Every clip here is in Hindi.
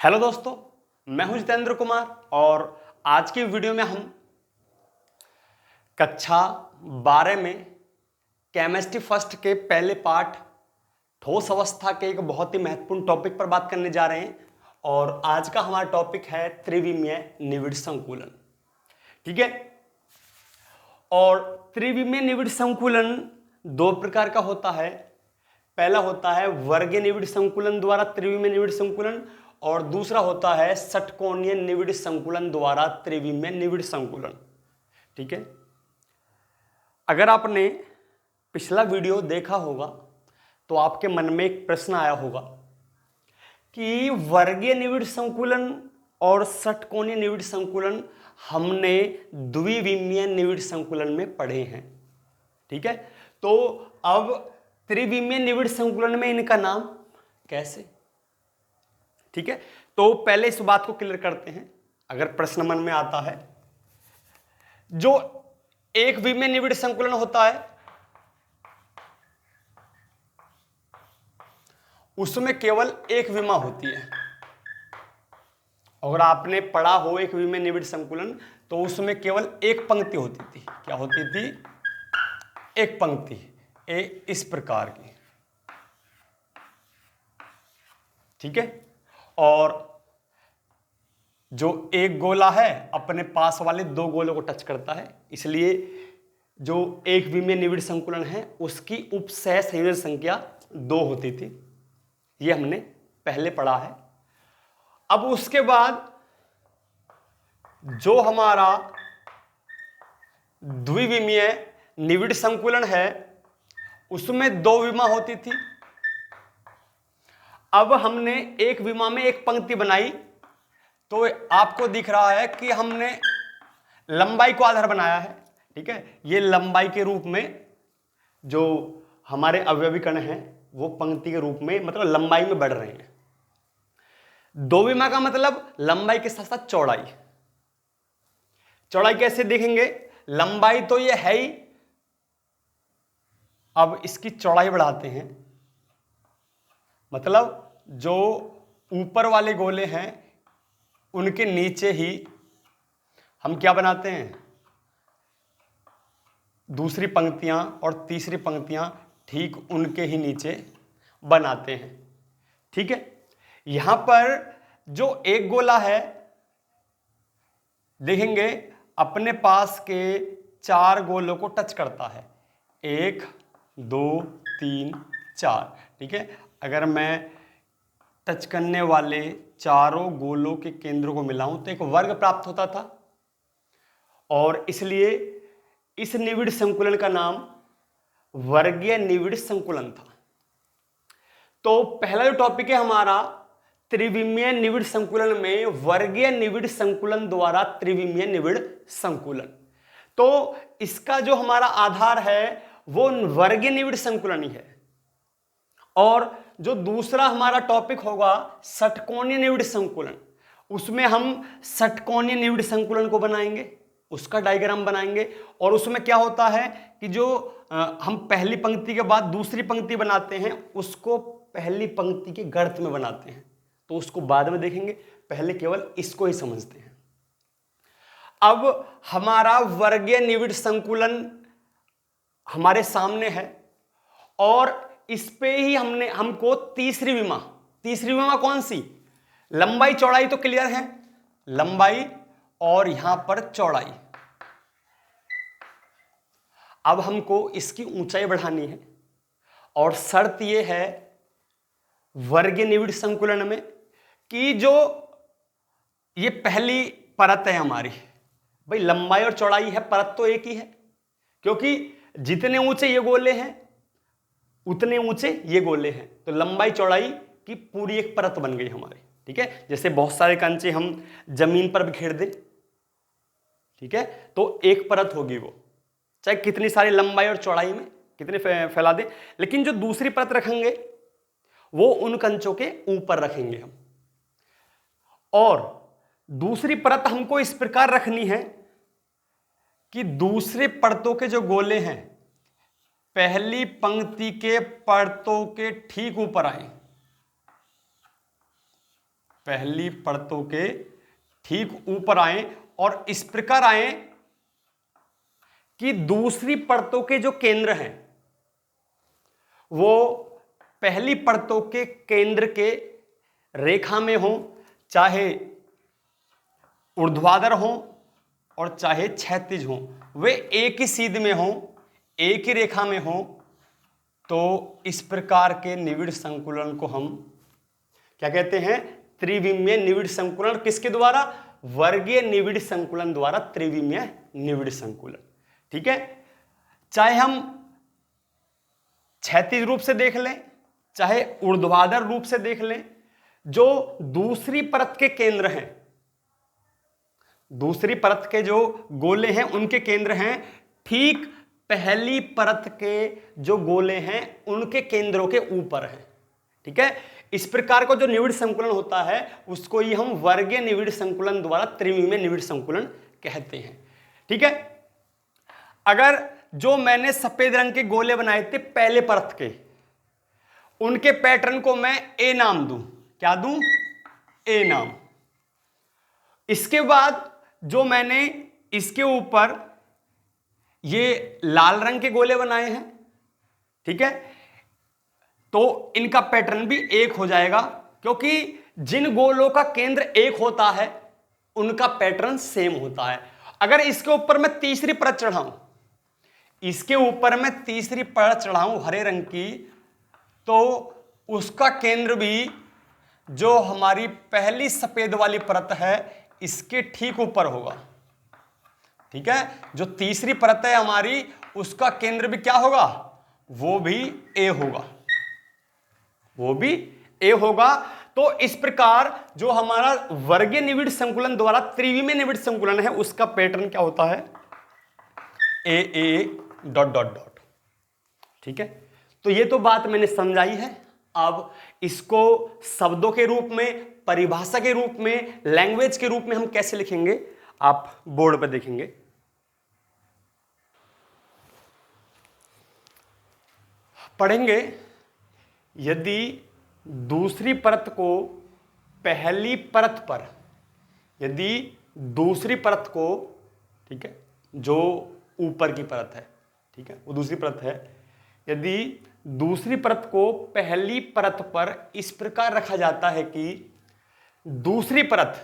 हेलो दोस्तों, मैं हूं जितेंद्र कुमार और आज की वीडियो में हम कक्षा 12 में केमिस्ट्री फर्स्ट के पहले पार्ट ठोस अवस्था के एक बहुत ही महत्वपूर्ण टॉपिक पर बात करने जा रहे हैं। और आज का हमारा टॉपिक है त्रिविमीय निविड़ संकुलन। ठीक है। और त्रिविमीय निविड़ संकुलन दो प्रकार का होता है। पहला होता है वर्गीय निविड़ संकुलन द्वारा त्रिविमीय निविड़ संकुलन और दूसरा होता है षटकोणीय निविड़ संकुलन द्वारा त्रिविमीय निविड़ संकुलन। ठीक है। अगर आपने पिछला वीडियो देखा होगा तो आपके मन में एक प्रश्न आया होगा कि वर्गीय निविड़ संकुलन और षटकोणीय निविड़ संकुलन हमने द्विविमीय निविड़ संकुलन में पढ़े हैं। ठीक है। तो अब त्रिविमीय निविड़ संकुलन में इनका नाम कैसे? ठीक है। तो पहले इस बात को क्लियर करते हैं। अगर प्रश्न मन में आता है, जो एक विमीय निविड़ संकुलन होता है उसमें केवल एक विमा होती है। अगर आपने पढ़ा हो एक विमीय निविड़ संकुलन तो उसमें केवल एक पंक्ति होती थी। क्या होती थी? एक पंक्ति इस प्रकार की। ठीक है। और जो एक गोला है अपने पास वाले दो गोलों को टच करता है, इसलिए जो एक विमीय निविड़ संकुलन है उसकी उपसह संयोजन संख्या 2 होती थी। ये हमने पहले पढ़ा है। अब उसके बाद जो हमारा द्विविमीय निविड़ संकुलन है उसमें 2 विमा होती थी। अब हमने एक विमा में एक पंक्ति बनाई तो आपको दिख रहा है कि हमने लंबाई को आधार बनाया है। ठीक है। ये लंबाई के रूप में जो हमारे अवयवी कण हैं वो पंक्ति के रूप में मतलब लंबाई में बढ़ रहे हैं। 2 विमा का मतलब लंबाई के साथ साथ चौड़ाई। चौड़ाई कैसे देखेंगे? लंबाई तो ये है ही, अब इसकी चौड़ाई बढ़ाते हैं। मतलब जो ऊपर वाले गोले हैं उनके नीचे ही हम क्या बनाते हैं? दूसरी पंक्तियां और तीसरी पंक्तियां ठीक उनके ही नीचे बनाते हैं। ठीक है। यहां पर जो एक गोला है देखेंगे अपने पास के 4 गोलों को टच करता है। 1 2 3 4। ठीक है। अगर मैं टच करने वाले चारों गोलों के केंद्रों को मिलाऊं तो एक वर्ग प्राप्त होता था और इसलिए इस निविड़ संकुलन का नाम वर्गीय निविड़ संकुलन था। तो पहला जो टॉपिक है हमारा त्रिविमीय निविड़ संकुलन में वर्गीय निविड़ संकुलन द्वारा त्रिविमीय निविड़ संकुलन। तो इसका जो हमारा आधार है वो वर्गीय निविड़ संकुलन ही है। और जो दूसरा हमारा टॉपिक होगा षटकोणीय निविड़ संकुलन, उसमें हम षटकोणीय निविड़ संकुलन को बनाएंगे, उसका डायग्राम बनाएंगे। और उसमें क्या होता है कि जो हम पहली पंक्ति के बाद दूसरी पंक्ति बनाते हैं उसको पहली पंक्ति के गर्त में बनाते हैं, तो उसको बाद में देखेंगे। पहले केवल इसको ही समझते हैं। अब हमारा वर्गीय निविड़ संकुलन हमारे सामने है और इस पे ही हमको तीसरी विमा कौन सी? लंबाई चौड़ाई तो क्लियर है, लंबाई और यहां पर चौड़ाई। अब हमको इसकी ऊंचाई बढ़ानी है और शर्त यह है वर्गीय निविड़ संकुलन में कि जो ये पहली परत है हमारी, भाई लंबाई और चौड़ाई है, परत तो एक ही है, क्योंकि जितने ऊंचे ये गोले हैं उतने ऊंचे ये गोले हैं। तो लंबाई चौड़ाई की पूरी एक परत बन गई हमारी। ठीक है। जैसे बहुत सारे कंचे हम जमीन पर बिखेर दें, ठीक है, तो एक परत होगी वो, चाहे कितनी सारी लंबाई और चौड़ाई में कितने फैला दें, लेकिन जो दूसरी परत रखेंगे वो उन कंचों के ऊपर रखेंगे हम। और दूसरी परत हमको इस प्रकार रखनी है कि दूसरे परतों के जो गोले हैं पहली पंक्ति के परतों के ठीक ऊपर आए। पहली परतों के ठीक ऊपर आए और इस प्रकार आए कि दूसरी परतों के जो केंद्र हैं वो पहली परतों के केंद्र के रेखा में हो, चाहे ऊर्ध्वाधर हो और चाहे क्षैतिज हो, वे एक ही सीध में हो, एक ही रेखा में हो, तो इस प्रकार के निविड़ संकुलन को हम क्या कहते हैं? त्रिविमीय निविड़ संकुलन। किसके द्वारा? वर्गीय निविड़ संकुलन द्वारा त्रिविमीय निविड़ संकुलन। ठीक है, चाहे हम क्षैतिज रूप से देख लें चाहे ऊर्ध्वाधर रूप से देख लें, जो दूसरी परत के केंद्र हैं, दूसरी परत के जो गोले हैं उनके केंद्र हैं ठीक पहली परत के जो गोले हैं उनके केंद्रों के ऊपर है। ठीक है, इस प्रकार का जो निविड़ संकुलन होता है उसको ही हम वर्गीय निविड़ संकुलन द्वारा त्रिविमीय निविड़ संकुलन कहते हैं। ठीक है, अगर जो मैंने सफेद रंग के गोले बनाए थे पहले परत के, उनके पैटर्न को मैं ए नाम दूं, क्या दूं? ए नाम। इसके बाद जो मैंने इसके ऊपर ये लाल रंग के गोले बनाए हैं, ठीक है, तो इनका पैटर्न भी एक हो जाएगा, क्योंकि जिन गोलों का केंद्र एक होता है उनका पैटर्न सेम होता है। अगर इसके ऊपर मैं तीसरी परत चढ़ाऊं, इसके ऊपर मैं तीसरी परत चढ़ाऊं हरे रंग की, तो उसका केंद्र भी जो हमारी पहली सफेद वाली परत है इसके ठीक ऊपर होगा। ठीक है, जो तीसरी परत है हमारी उसका केंद्र भी क्या होगा? वो भी ए होगा, वो भी ए होगा। तो इस प्रकार जो हमारा वर्गीय निविड़ संकुलन द्वारा त्रिविमीय निविड़ संकुलन है उसका पैटर्न क्या होता है? ए ए डॉट डॉट डॉट। ठीक है, तो ये तो बात मैंने समझाई है। अब इसको शब्दों के रूप में, परिभाषा के रूप में, लैंग्वेज के रूप में हम कैसे लिखेंगे आप बोर्ड पर देखेंगे। पढ़ेंगे, यदि दूसरी परत को पहली परत पर, यदि दूसरी परत को, ठीक है, जो ऊपर की परत है, ठीक है, वो दूसरी परत है, यदि दूसरी परत को पहली परत पर इस प्रकार रखा जाता है कि दूसरी परत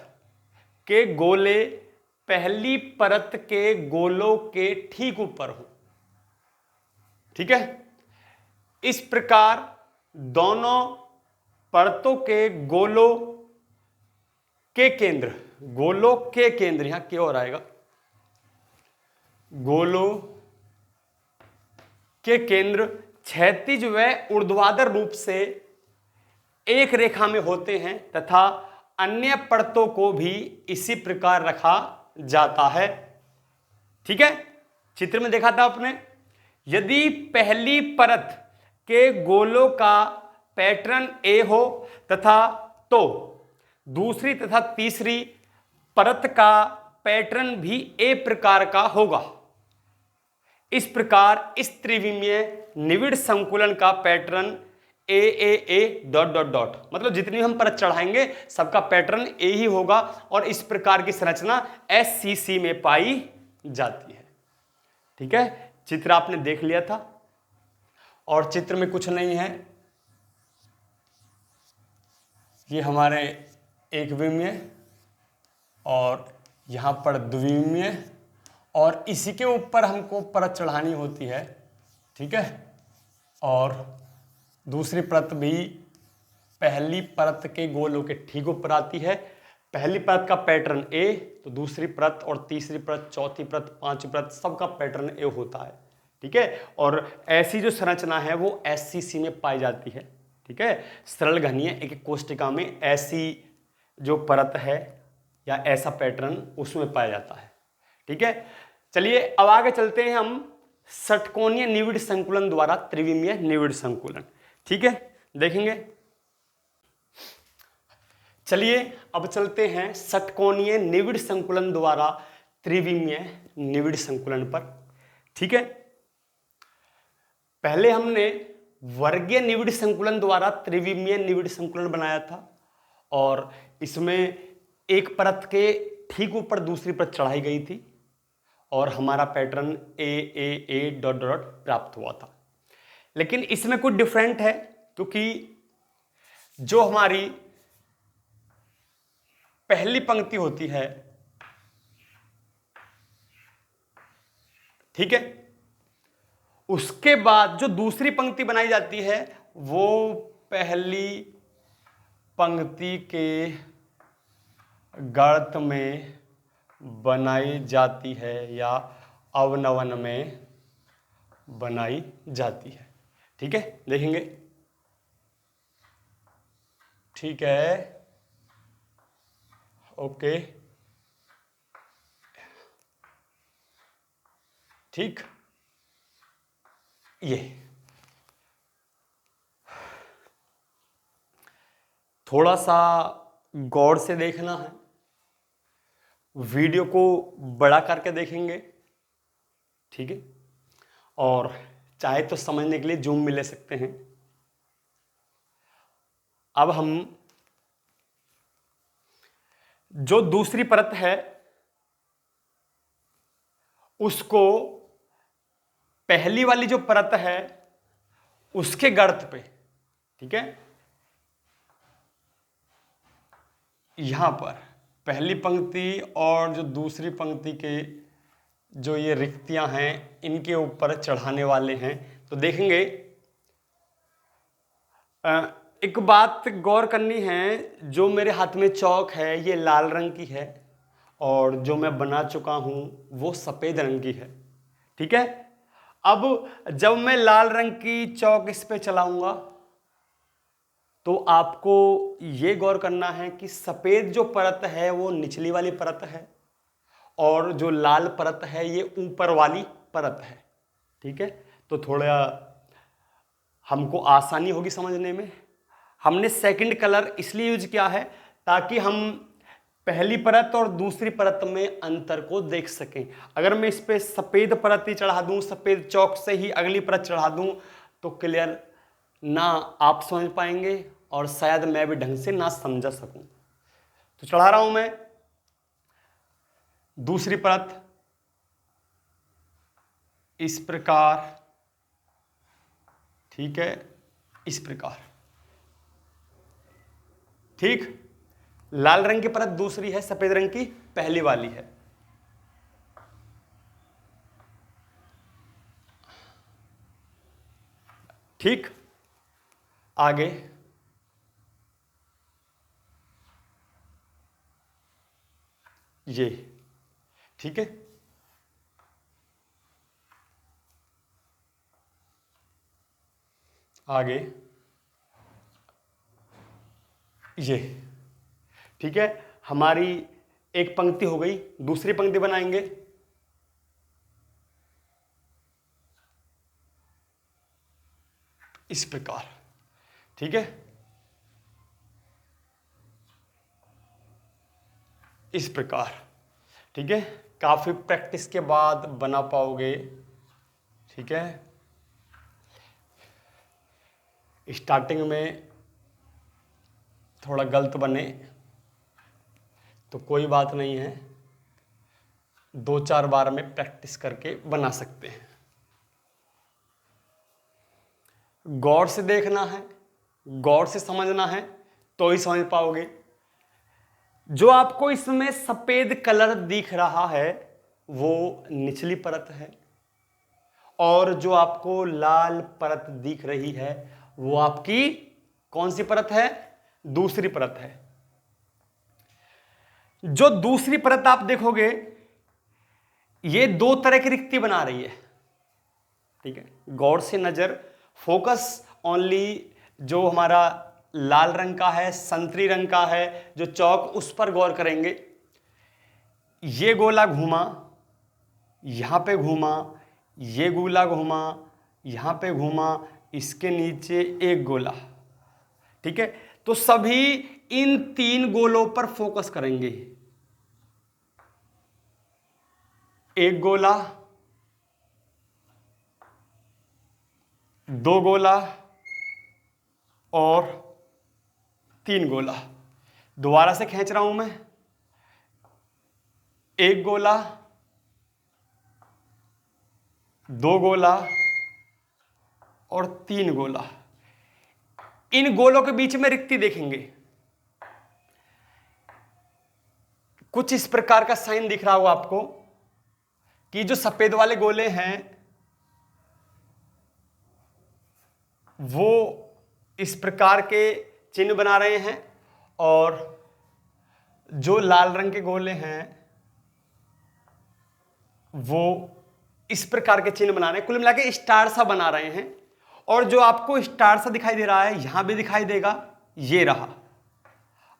के गोले पहली परत के गोलों के ठीक ऊपर हो। ठीक है, इस प्रकार दोनों परतों के गोलों के केंद्र, गोलों के केंद्र, यहां क्या हो आएगा? गोलों के केंद्र क्षैतिज व ऊर्ध्वाधर रूप से एक रेखा में होते हैं तथा अन्य परतों को भी इसी प्रकार रखा जाता है। ठीक है, चित्र में देखा था आपने, यदि पहली परत के गोलों का पैटर्न ए हो तथा तो दूसरी तथा तीसरी परत का पैटर्न भी ए प्रकार का होगा। इस प्रकार इस त्रिविमीय निविड़ संकुलन का पैटर्न ए ए ए डॉट डॉट डॉट, मतलब जितनी हम परत चढ़ाएंगे सबका पैटर्न ए ही होगा और इस प्रकार की संरचना SCC में पाई जाती है। ठीक है, चित्र आपने देख लिया था और चित्र में कुछ नहीं है, ये हमारे एक विमीय और यहां पर द्विविमीय और इसी के ऊपर हमको परत चढ़ानी होती है। ठीक है, और दूसरी परत भी पहली परत के गोलों के ठीक ऊपर आती है। पहली परत का पैटर्न ए, तो दूसरी परत और तीसरी परत, चौथी परत, पांचवी परत सबका पैटर्न ए होता है। ठीक है, और ऐसी जो संरचना है वो SCC में पाई जाती है। ठीक है, सरल घनीय एक कोष्टिका में ऐसी जो परत है या ऐसा पैटर्न उसमें पाया जाता है। ठीक है, चलिए अब आगे चलते हैं हम षटकोणीय निविड़ संकुलन द्वारा त्रिविमीय निविड़ संकुलन। ठीक है, देखेंगे। चलिए अब चलते हैं षटकोणीय निविड़ संकुलन द्वारा त्रिविमीय निविड़ संकुलन पर। ठीक है, पहले हमने वर्गीय निविड़ संकुलन द्वारा त्रिविमीय निविड़ संकुलन बनाया था और इसमें एक परत के ठीक ऊपर दूसरी परत चढ़ाई गई थी और हमारा पैटर्न ए डॉट डॉट प्राप्त हुआ था। लेकिन इसमें कुछ डिफरेंट है, क्योंकि जो हमारी पहली पंक्ति होती है, ठीक है, उसके बाद जो दूसरी पंक्ति बनाई जाती है वो पहली पंक्ति के गर्त में बनाई जाती है या अवनवन में बनाई जाती है। ठीक है, देखेंगे। ठीक है, ओके, ठीक, ये थोड़ा सा गौर से देखना है, वीडियो को बड़ा करके देखेंगे, ठीक है, और चाहे तो समझने के लिए जूम भी ले सकते हैं। अब हम जो दूसरी परत है उसको पहली वाली जो परत है उसके गर्त पे, ठीक है, यहां पर पहली पंक्ति और जो दूसरी पंक्ति के जो ये रिक्तियां हैं इनके ऊपर चढ़ाने वाले हैं। तो देखेंगे, एक बात गौर करनी है, जो मेरे हाथ में चौक है ये लाल रंग की है और जो मैं बना चुका हूं वो सफेद रंग की है। ठीक है, अब जब मैं लाल रंग की चौक इस पे चलाऊंगा तो आपको ये गौर करना है कि सफेद जो परत है वो निचली वाली परत है और जो लाल परत है ये ऊपर वाली परत है। ठीक है, तो थोड़ा हमको आसानी होगी समझने में। हमने सेकंड कलर इसलिए यूज किया है ताकि हम पहली परत और दूसरी परत में अंतर को देख सकें। अगर मैं इस पे सफेद परत ही चढ़ा दूं, सफेद चौक से ही अगली परत चढ़ा दूं, तो क्लियर ना आप समझ पाएंगे और शायद मैं भी ढंग से ना समझा सकूं। तो चढ़ा रहा हूं मैं दूसरी परत इस प्रकार, ठीक है, इस प्रकार। ठीक, लाल रंग की परत दूसरी है, सफेद रंग की पहली वाली है। ठीक, आगे ये, ठीक है, आगे ये, ठीक है, हमारी एक पंक्ति हो गई, दूसरी पंक्ति बनाएंगे। इस प्रकार, ठीक है, इस प्रकार, ठीक है, काफी प्रैक्टिस के बाद बना पाओगे। ठीक है, स्टार्टिंग में थोड़ा गलत बने तो कोई बात नहीं है, 2-4 बार में प्रैक्टिस करके बना सकते हैं। गौर से देखना है, गौर से समझना है तो ही समझ पाओगे। जो आपको इसमें सफेद कलर दिख रहा है वो निचली परत है और जो आपको लाल परत दिख रही है वो आपकी कौन सी परत है? दूसरी परत है। जो दूसरी परत आप देखोगे ये 2 तरह की रिक्ति बना रही है। ठीक है, गौर से नजर, फोकस ओनली जो हमारा लाल रंग का है, संतरी रंग का है जो चौक, उस पर गौर करेंगे। ये गोला घूमा, यहां पे घूमा, ये गोला घूमा, यहां पे घूमा, इसके नीचे एक गोला। ठीक है, तो सभी इन 3 गोलों पर फोकस करेंगे। एक गोला, 2 गोला और 3 गोला। दोबारा से खींच रहा हूं मैं, एक गोला, दो गोला और तीन गोला। इन गोलों के बीच में रिक्ति देखेंगे, कुछ इस प्रकार का साइन दिख रहा होगा आपको कि जो सफेद वाले गोले हैं वो इस प्रकार के चिन्ह बना रहे हैं और जो लाल रंग के गोले हैं वो इस प्रकार के चिन्ह बना रहे हैं। कुल मिला के स्टार सा बना रहे हैं। और जो आपको स्टार सा दिखाई दे रहा है यहां भी दिखाई देगा, ये रहा,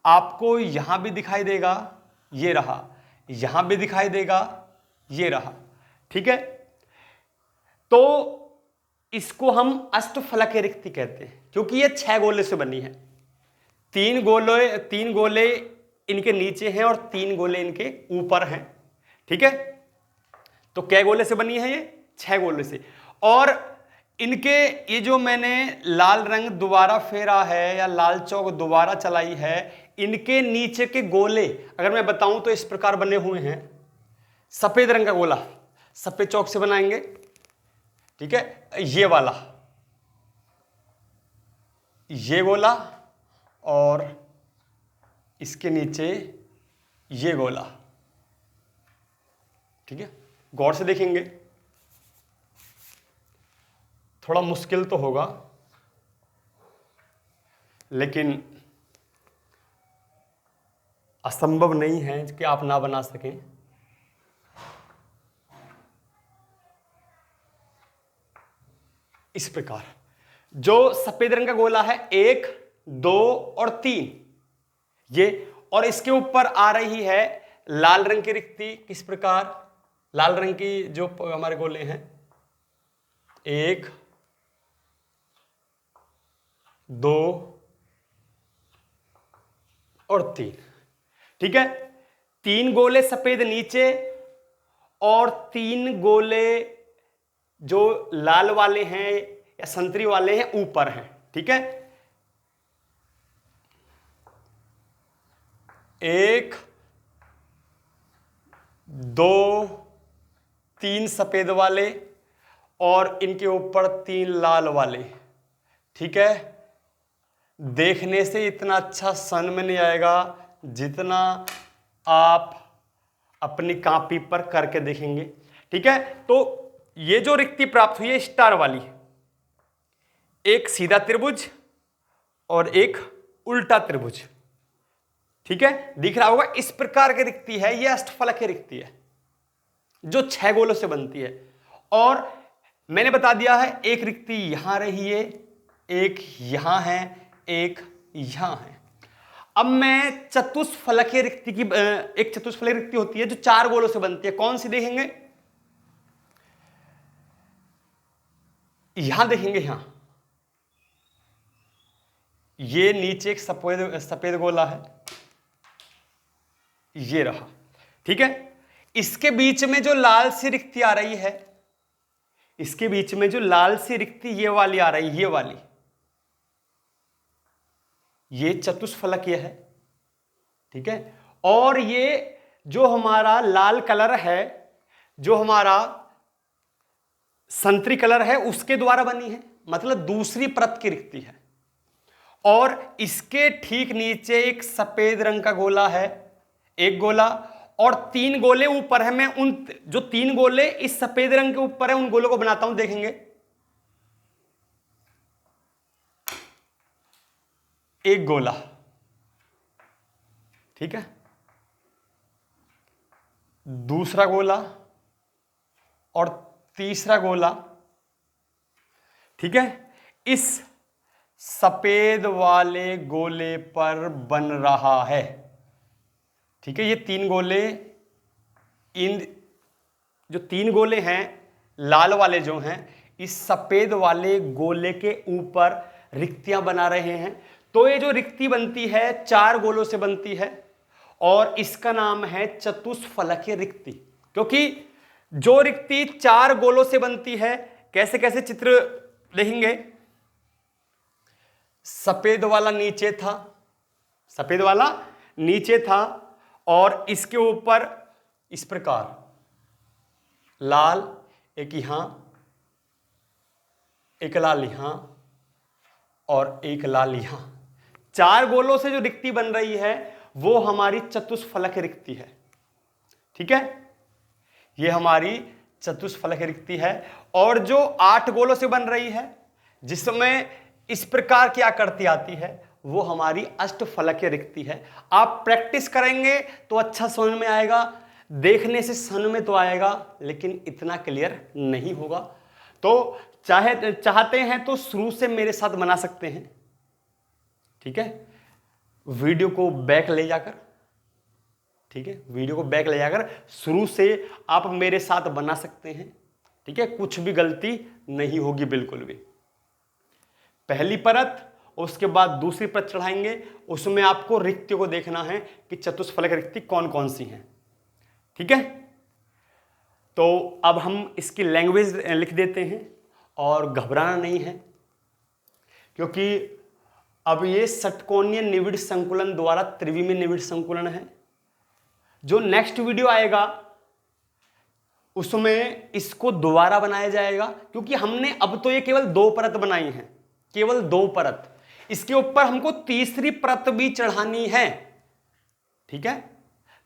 आपको यहां भी दिखाई देगा, ये रहा, यहां भी दिखाई देगा, ये रहा। ठीक है, तो इसको हम अष्टफलकीय रिक्ति कहते हैं क्योंकि ये 6 गोले से बनी है। 3 गोले इनके नीचे हैं और 3 गोले इनके ऊपर हैं। ठीक है, तो कै गोले से बनी है ये? 6 गोले से। और इनके ये जो मैंने लाल रंग दोबारा फेरा है या लाल चौक दोबारा चलाई है, इनके नीचे के गोले अगर मैं बताऊं तो इस प्रकार बने हुए हैं। सफेद रंग का गोला सफेद चौक से बनाएंगे, ठीक है, ये वाला, ये गोला और इसके नीचे ये गोला। ठीक है, गौर से देखेंगे, थोड़ा मुश्किल तो होगा लेकिन असंभव नहीं है कि आप ना बना सकें। इस प्रकार जो सफेद रंग का गोला है 1, 2 और 3 ये, और इसके ऊपर आ रही है लाल रंग की रिक्ति। किस प्रकार? लाल रंग की जो हमारे गोले हैं 1, 2 और 3। ठीक है, 3 गोले सफेद नीचे और 3 गोले जो लाल वाले हैं या संतरी वाले हैं ऊपर हैं। ठीक है, 1, 2, 3 सफेद वाले और इनके ऊपर 3 लाल वाले। ठीक है, देखने से इतना अच्छा सन में नहीं आएगा जितना आप अपनी कॉपी पर करके देखेंगे। ठीक है, तो ये जो रिक्ति प्राप्त हुई है स्टार वाली, एक सीधा त्रिभुज और एक उल्टा त्रिभुज। ठीक है, दिख रहा होगा, इस प्रकार की रिक्ति है, ये अष्टफलकीय रिक्ति है जो 6 गोलों से बनती है। और मैंने बता दिया है एक रिक्ति यहां रही है, एक यहां है, एक यहां है। अब मैं चतुष्फलकीय रिक्ति की एक चतुष्फलकीय रिक्ति होती है जो 4 गोलों से बनती है, कौन सी देखेंगे? यहां देखेंगे, यहां ये नीचे एक सफेद गोला है, ये रहा। ठीक है, इसके बीच में जो लाल सी रिक्ति आ रही है, इसके बीच में जो लाल सी रिक्ति ये वाली आ रही है, ये वाली, ये चतुष्फलकीय है। ठीक है, और ये जो हमारा लाल कलर है, जो हमारा संतरी कलर है, उसके द्वारा बनी है, मतलब दूसरी परत की रिक्ति है। और इसके ठीक नीचे एक सफेद रंग का गोला है, एक गोला, और 3 गोले ऊपर है। मैं उन जो 3 गोले इस सफेद रंग के ऊपर है उन गोलों को बनाता हूं, देखेंगे। एक गोला, ठीक है, दूसरा गोला और तीसरा गोला। ठीक है, इस सफेद वाले गोले पर बन रहा है। ठीक है, ये 3 गोले, इन जो 3 गोले हैं लाल वाले जो हैं, इस सफेद वाले गोले के ऊपर रिक्तियां बना रहे हैं। तो ये जो रिक्ति बनती है 4 गोलों से बनती है और इसका नाम है चतुष्फलकीय रिक्ति। क्योंकि जो रिक्ति 4 गोलों से बनती है, कैसे कैसे चित्र देखेंगे। सफेद वाला नीचे था, सफेद वाला नीचे था और इसके ऊपर इस प्रकार लाल, एक यहां, एक लाल यहां और एक लाल यहां, 4 गोलों से जो रिक्ति बन रही है वो हमारी चतुष्फलक रिक्ति है। ठीक है, ये हमारी चतुष्फलक रिक्ति है। और जो 8 गोलों से बन रही है जिसमें इस प्रकार की आकृति आती है वो हमारी अष्टफलकीय रिक्ति है। आप प्रैक्टिस करेंगे तो अच्छा समझ में आएगा, देखने से समझ में तो आएगा लेकिन इतना क्लियर नहीं होगा। तो चाहते हैं तो शुरू से मेरे साथ बना सकते हैं। ठीक है, वीडियो को बैक ले जाकर, ठीक है, वीडियो को बैक ले जाकर शुरू से आप मेरे साथ बना सकते हैं। ठीक है, कुछ भी गलती नहीं होगी बिल्कुल भी। पहली परत, उसके बाद दूसरी परत चढ़ाएंगे, उसमें आपको रिक्तियों को देखना है कि चतुष्फलक रिक्ति कौन कौन सी हैं। ठीक है, तो अब हम इसकी लैंग्वेज लिख देते हैं और घबराना नहीं है, क्योंकि अब ये षटकोणीय निविड़ संकुलन द्वारा त्रिविमीय निविड़ संकुलन है। जो नेक्स्ट वीडियो आएगा उसमें इसको दोबारा बनाया जाएगा, क्योंकि हमने अब तो ये केवल 2 परत बनाई है, केवल 2 परत। इसके ऊपर हमको तीसरी परत भी चढ़ानी है। ठीक है,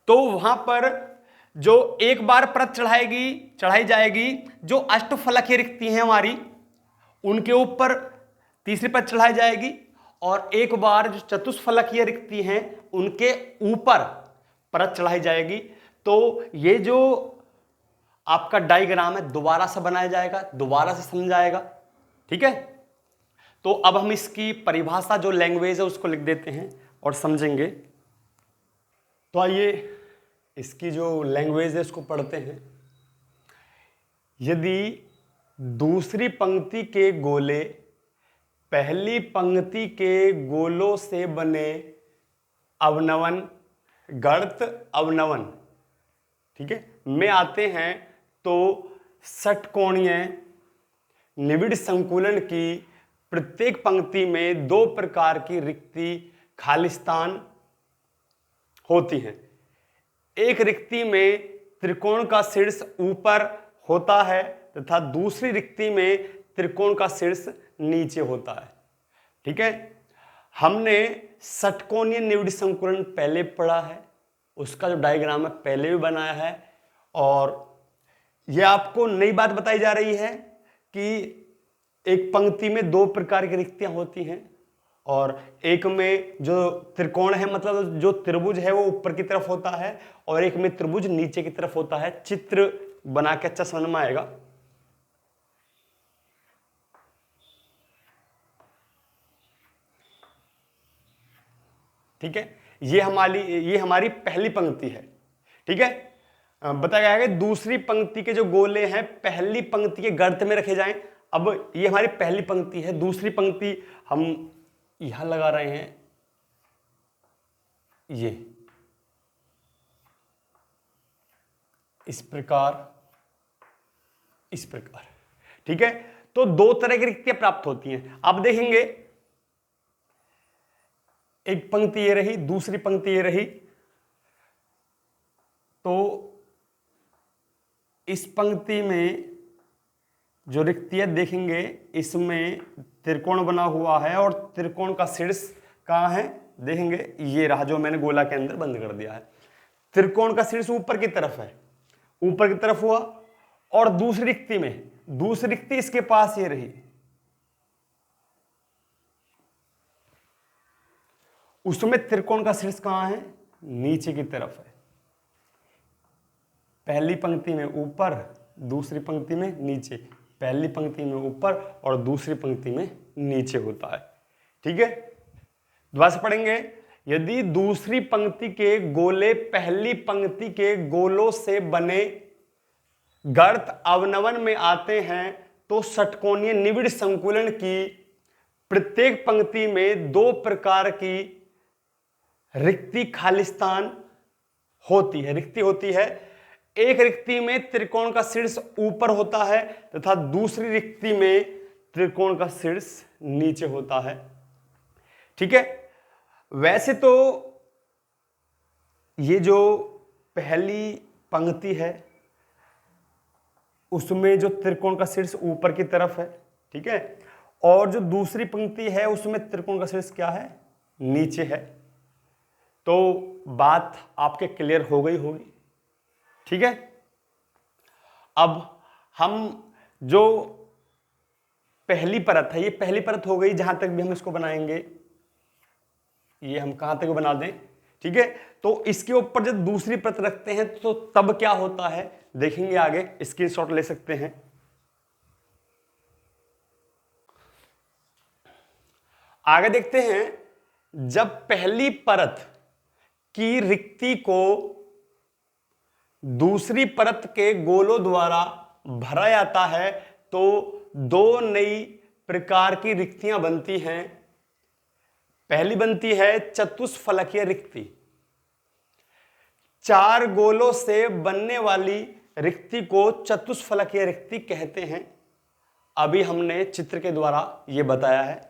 तो वहां पर जो एक बार परत चढ़ाई जाएगी, जो अष्टफलकीय रिक्ति है हमारी उनके ऊपर तीसरी परत चढ़ाई जाएगी, और एक बार जो चतुष्फलकीय रिक्ति हैं उनके ऊपर परत चढ़ाई जाएगी। तो ये जो आपका डायग्राम है दोबारा से बनाया जाएगा, दोबारा से समझाएगा। ठीक है, तो अब हम इसकी परिभाषा जो लैंग्वेज है उसको लिख देते हैं और समझेंगे। तो आइए इसकी जो लैंग्वेज है उसको पढ़ते हैं। यदि दूसरी पंक्ति के गोले पहली पंक्ति के गोलों से बने अवनवन, गर्त अवनवन, ठीक है, में आते हैं तो षटकोणीय निविड़ संकुलन की प्रत्येक पंक्ति में 2 प्रकार की रिक्ति खालिस्तान होती हैं। एक रिक्ति में त्रिकोण का शीर्ष ऊपर होता है तथा दूसरी रिक्ति में त्रिकोण का शीर्ष नीचे होता है। ठीक है, हमने षटकोणीय निविड़ संकुलन पहले पढ़ा है, उसका जो डायग्राम है पहले भी बनाया है, और यह आपको नई बात बताई जा रही है कि एक पंक्ति में 2 प्रकार की रिक्तियां होती हैं, और एक में जो त्रिकोण है मतलब जो त्रिभुज है वो ऊपर की तरफ होता है, और एक में त्रिभुज नीचे की तरफ होता है। चित्र बना के अच्छा समझ में आएगा। ठीक है, ये हमारी पहली पंक्ति है। ठीक है, बताया गया है कि दूसरी पंक्ति के जो गोले हैं पहली पंक्ति के गर्त में रखे जाएं। अब ये हमारी पहली पंक्ति है, दूसरी पंक्ति हम यहां लगा रहे हैं, ये इस प्रकार, इस प्रकार। ठीक है, तो 2 तरह की रिक्तियां प्राप्त होती हैं। आप देखेंगे एक पंक्ति ये रही, दूसरी पंक्ति ये रही, तो इस पंक्ति में जो रिक्तियां देखेंगे इसमें त्रिकोण बना हुआ है और त्रिकोण का शीर्ष कहाँ है, देखेंगे ये रहा जो मैंने गोला के अंदर बंद कर दिया है। त्रिकोण का शीर्ष ऊपर की तरफ है, ऊपर की तरफ हुआ, और दूसरी रिक्ति में, दूसरी रिक्ति इसके पास ये रही, उसमें त्रिकोण का शीर्ष कहां है, नीचे की तरफ है। पहली पंक्ति में ऊपर, दूसरी पंक्ति में नीचे, पहली पंक्ति में ऊपर और दूसरी पंक्ति में नीचे होता है। ठीक है, दोबारा से पढ़ेंगे। यदि दूसरी पंक्ति के गोले पहली पंक्ति के गोलों से बने गर्त अवनवन में आते हैं तो षटकोणीय निविड़ संकुलन की प्रत्येक पंक्ति में 2 प्रकार की रिक्ति खालिस्तान होती है, रिक्ति होती है। एक रिक्ति में त्रिकोण का शीर्ष ऊपर होता है तथा दूसरी रिक्ति में त्रिकोण का शीर्ष नीचे होता है। ठीक है, वैसे तो ये जो पहली पंक्ति है उसमें जो त्रिकोण का शीर्ष ऊपर की तरफ है, ठीक है, और जो दूसरी पंक्ति है उसमें त्रिकोण का शीर्ष क्या है, नीचे है। तो बात आपके क्लियर हो गई होगी, ठीक है। अब हम जो पहली परत है, ये पहली परत हो गई, जहां तक भी हम इसको बनाएंगे, ये हम कहां तक बना दें, ठीक है। तो इसके ऊपर जब दूसरी परत रखते हैं तो तब क्या होता है देखेंगे आगे, स्क्रीनशॉट ले सकते हैं। आगे देखते हैं, जब पहली परत की रिक्ति को दूसरी परत के गोलों द्वारा भरा जाता है तो दो नई प्रकार की रिक्तियां बनती हैं। पहली बनती है चतुष्फलकीय रिक्ति। चार गोलों से बनने वाली रिक्ति को चतुष्फलकीय रिक्ति कहते हैं। अभी हमने चित्र के द्वारा यह बताया है।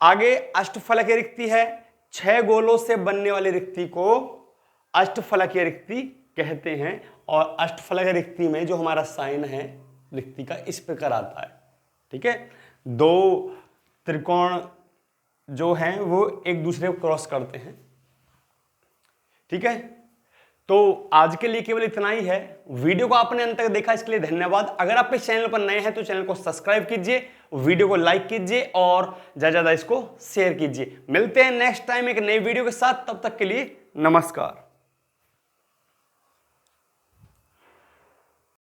आगे अष्टफलकीय रिक्ति है। 6 गोलों से बनने वाली रिक्ति को अष्टफलकीय रिक्ति कहते हैं। और अष्टफलकीय रिक्ति में जो हमारा साइन है रिक्ति का इस प्रकार आता है, ठीक है। दो त्रिकोण जो हैं वो एक दूसरे को क्रॉस करते हैं, ठीक है। तो आज के लिए केवल इतना ही है। वीडियो को आपने अंत तक देखा इसके लिए धन्यवाद। अगर आप इस चैनल पर नए हैं तो चैनल को सब्सक्राइब कीजिए, वीडियो को लाइक कीजिए और ज्यादा से ज्यादा इसको शेयर कीजिए। मिलते हैं नेक्स्ट टाइम एक नई वीडियो के साथ, तब तक के लिए नमस्कार।